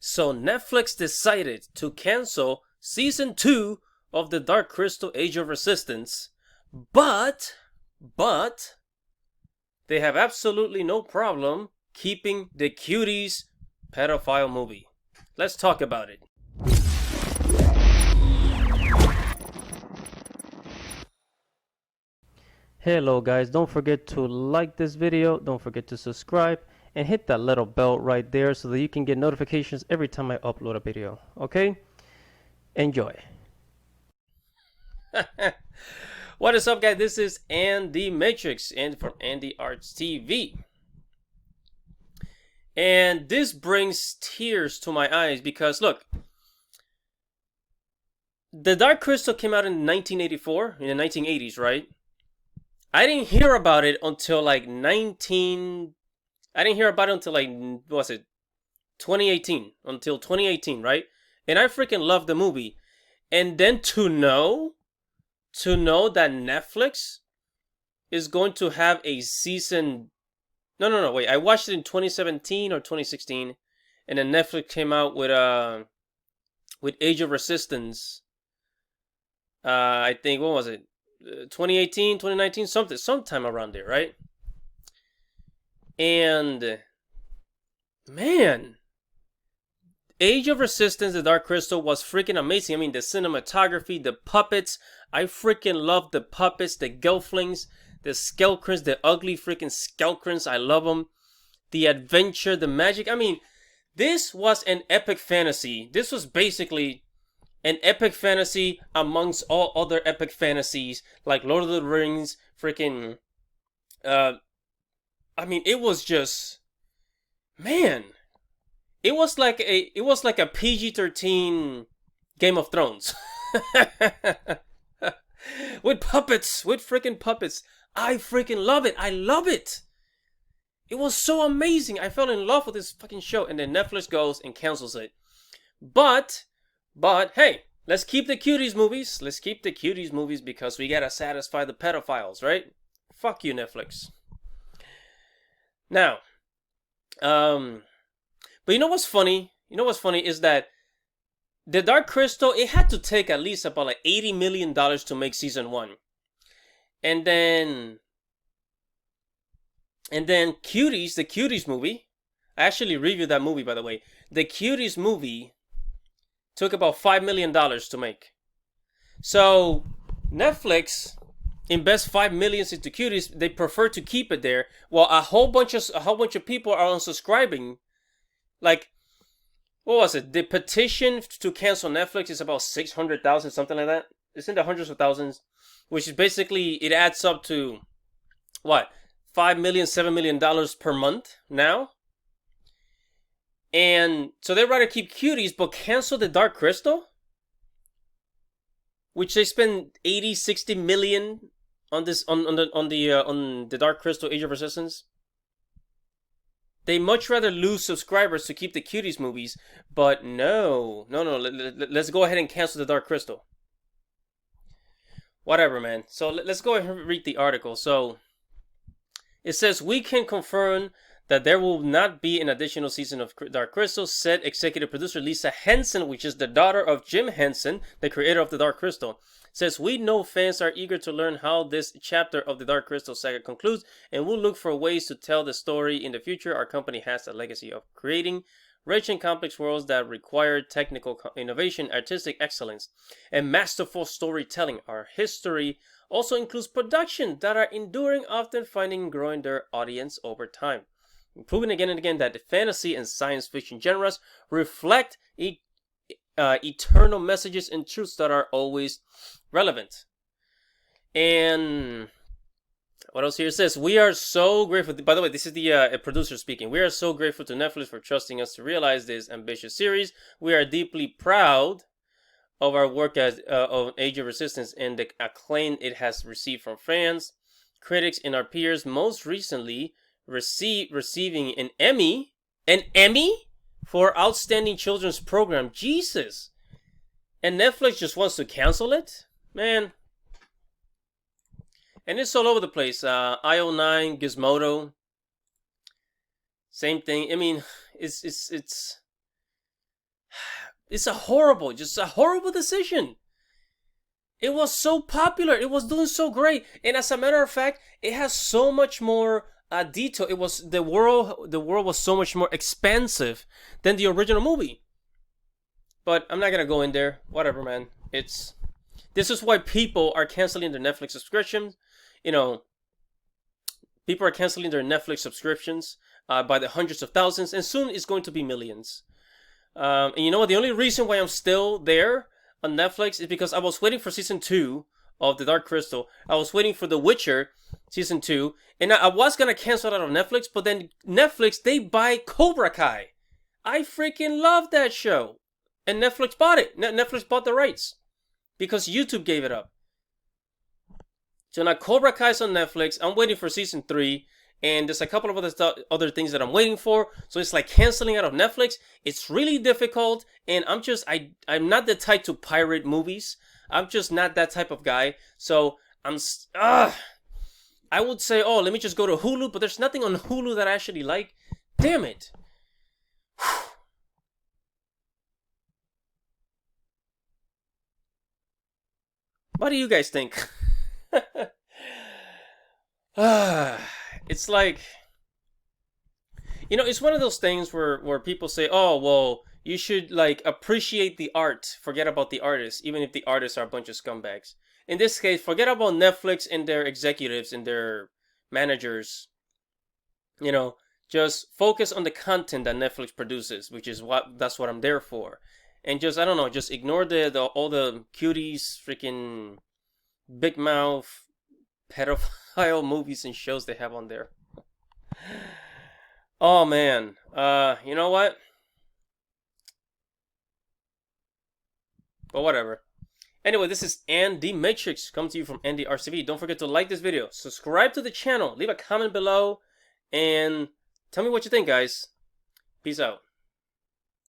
So Netflix decided to cancel season 2 of the Dark Crystal Age of Resistance, but they have absolutely no problem keeping the Cuties pedophile movie. Let's talk about it. Hello guys, don't forget to like this video, don't forget to subscribe, and hit that little bell right there so that you can get notifications every time I upload a video, okay? Enjoy. What is up guys, this is Andy Matrix and from Andy Arts TV. And this brings tears to my eyes because look, the Dark Crystal came out in 1984, in the 1980s, right? I didn't hear about it until like what was it? 2018. Until 2018, right? And I freaking loved the movie. And then to know that Netflix is going to have a season. No, wait. I watched it in 2017 or 2016. And then Netflix came out with Age of Resistance. I think, what was it? 2018, 2019, sometime around there, right? And man, Age of Resistance, the Dark Crystal was freaking amazing. I mean, the cinematography, the puppets, I freaking love the puppets, the gelflings, the skelkrins, the ugly freaking skelkrins, I love them. The adventure, the magic. I mean, this was an epic fantasy. This was basically an epic fantasy amongst all other epic fantasies like Lord of the Rings, freaking I mean, it was just, man, it was like a PG-13 Game of Thrones. With puppets, with freaking puppets. I freaking love it. I love it. It was so amazing. I fell in love with this fucking show, and then Netflix goes and cancels it. But hey, let's keep the Cuties movies. Let's keep the Cuties movies because we gotta satisfy the pedophiles, right? Fuck you, Netflix. Now, but you know what's funny? You know what's funny is that the Dark Crystal, it had to take at least about like $80 million to make season 1. And then Cuties, the Cuties movie, I actually reviewed that movie, by the way. The Cuties movie took about $5 million to make. So Netflix invests $5 million into Cuties. They prefer to keep it there, while a whole bunch of people are unsubscribing. Like, what was it? The petition to cancel Netflix is about 600,000, something like that. It's in the hundreds of thousands, which is basically, it adds up to what, $5 million, $7 million per month now. And so they'd rather keep Cuties but cancel the Dark Crystal, which they spend 80-60 million on this on the Dark Crystal Age of Resistance. They much rather lose subscribers to keep the Cuties movies, but no. Let's go ahead and cancel the Dark Crystal. Whatever, man. So let's go ahead and read the article. So it says, we can confirm that there will not be an additional season of Dark Crystal, said executive producer Lisa Henson, which is the daughter of Jim Henson, the creator of the Dark Crystal. Says, we know fans are eager to learn how this chapter of the Dark Crystal saga concludes, and we'll look for ways to tell the story in the future. Our company has a legacy of creating rich and complex worlds that require technical innovation, artistic excellence, and masterful storytelling. Our history also includes productions that are enduring, often finding and growing their audience over time. Proving again and again that the fantasy and science fiction genres reflect eternal messages and truths that are always relevant. And what else here? It says, we are so grateful. By the way, this is the producer speaking. We are so grateful to Netflix for trusting us to realize this ambitious series. We are deeply proud of our work as of Age of Resistance and the acclaim it has received from fans, critics, and our peers. Most recently, receiving an Emmy for Outstanding Children's Program. Jesus. And Netflix just wants to cancel it? Man. And it's all over the place. IO9, Gizmodo. Same thing. I mean, it's It's a horrible, just a horrible decision. It was so popular. It was doing so great. And as a matter of fact, it has so much more detail. It was the world. The world was so much more expansive than the original movie. But I'm not gonna go in there. Whatever, man. This is why people are canceling their Netflix subscriptions. You know, people are canceling their Netflix subscriptions by the hundreds of thousands, and soon it's going to be millions. And you know what? The only reason why I'm still there on Netflix is because I was waiting for season 2 of The Dark Crystal. I was waiting for The Witcher season 2, and I was gonna cancel out of Netflix, but then Netflix, they buy Cobra Kai. I freaking love that show, and Netflix bought it. Netflix bought the rights because YouTube gave it up. So now Cobra Kai's on Netflix. I'm waiting for season 3. And there's a couple of other things that I'm waiting for. So it's like canceling out of Netflix. It's really difficult. And I'm not the type to pirate movies. I'm just not that type of guy. So I would say, oh, let me just go to Hulu. But there's nothing on Hulu that I actually like. Damn it. What do you guys think? It's like, you know, it's one of those things where people say, oh, well, you should like appreciate the art, forget about the artists, even if the artists are a bunch of scumbags. In this case, forget about Netflix and their executives and their managers. You know, just focus on the content that Netflix produces, which is that's what I'm there for. And just, I don't know, just ignore all the cuties, freaking big mouth, pedophile movies and shows they have on there. Oh man. You know what? But whatever. Anyway, this is Andy Matrix coming to you from Andy RCV. Don't forget to like this video, subscribe to the channel, leave a comment below, and tell me what you think, guys. Peace out.